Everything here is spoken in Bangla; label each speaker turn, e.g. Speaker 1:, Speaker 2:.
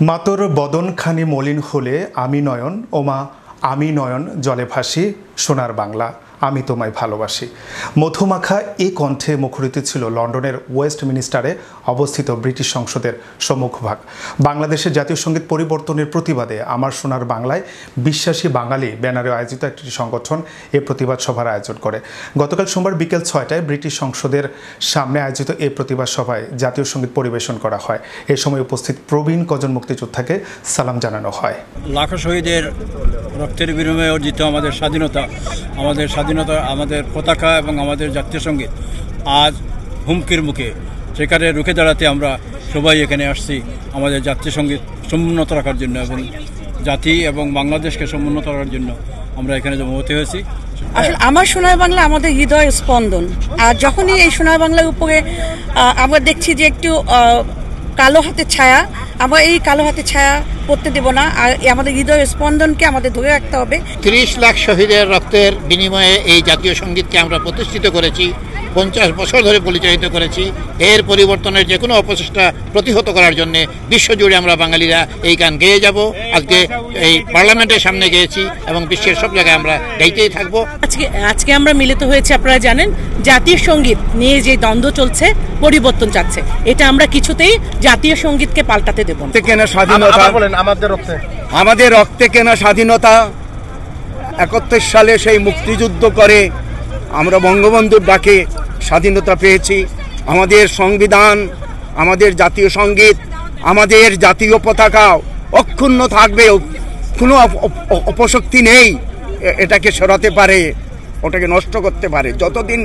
Speaker 1: মাতর বদনখানি মলিন হলে আমি নয়ন ওমা আমি নয়ন জলে ভাসি সোনার বাংলা আমি তোমায় ভালোবাসি। মধুমাখা এই কণ্ঠে মুখরিত ছিল লন্ডনের ওয়েস্টমিনিস্টারে অবস্থিত ব্রিটিশ সংসদের সম্মুখভাগ। বাংলাদেশের জাতীয় সঙ্গীত পরিবর্তনের প্রতিবাদে আমার সোনার বাংলায় বিশ্বাসী বাঙালি ব্যানারে আয়োজিত একটি সংগঠন এ প্রতিবাদ সভার আয়োজন করে। গতকাল সোমবার বিকেল ৬টায় ব্রিটিশ সংসদের সামনে আয়োজিত এই প্রতিবাদ সভায় জাতীয় সঙ্গীত পরিবেশন করা হয়। এ সময় উপস্থিত প্রবীণ কজন মুক্তিযোদ্ধাকে সালাম জানানো হয়।
Speaker 2: লাখো শহীদের রক্তের বিনিময়ে অর্জিত আমাদের স্বাধীনতা, আমাদের পতাকা এবং আমাদের জাতীয় সঙ্গীত আজ হুমকির মুখে। সেখানে রুখে দাঁড়াতে আমরা সবাই এখানে আসছি আমাদের জাতীয় সঙ্গীত সমুন্নত রাখার জন্য এবং জাতি এবং বাংলাদেশকে সমুন্নত রাখার জন্য আমরা এখানে জমায়েত হয়েছি।
Speaker 3: আসলে আমার সোনার বাংলা আমাদের হৃদয় স্পন্দন। আর যখনই এই সোনার বাংলার উপরে আমরা দেখছি যে একটু কালো হাতের ছায়া, আমরা এই কালো হাতের ছায়া পড়তে দেব না। আর আমাদের হৃদয় স্পন্দনকে আমাদের ধরে রাখতে হবে।
Speaker 4: ৩০ লাখ শহীদের রক্তের বিনিময়ে এই জাতীয় সঙ্গীতকে আমরা প্রতিষ্ঠিত করেছি, ৫০ বছর ধরে পরিচালিত করেছি। এর পরিবর্তনের যে কোনো অপচেষ্টা প্রতিহত করার জন্য বিশ্বজুড়ে আমরা বাঙালিরা এই গান গেয়ে যাব। আজকে এই পার্লামেন্টের সামনে গেয়েছি এবং বিশ্বের সব জায়গায় আমরা গাইতেই থাকবো।
Speaker 5: আজকে আমরা মিলিত হয়েছি, আপনারা জানেন জাতীয় সঙ্গীত নিয়ে যে দ্বন্দ্ব চলছে, পরিবর্তন চাচ্ছে, এটা আমরা কিছুতেই জাতীয় সঙ্গীতকে পাল্টাতে দেব না।
Speaker 6: কেনা স্বাধীনতা আমাদের রক্তে কেনা স্বাধীনতা। ৭১ সালে সেই মুক্তিযুদ্ধ করে আমরা বঙ্গবন্ধুর ডাকে স্বাধীনতা পেয়েছি। আমাদের সংবিধান, আমাদের জাতীয় সঙ্গীত, আমাদের জাতীয় পতাকা অক্ষুণ্ণ থাকবে। কোনো অপশক্তি নেই এটাকে সরাতে পারে, ওটাকে নষ্ট করতে পারে। যতদিন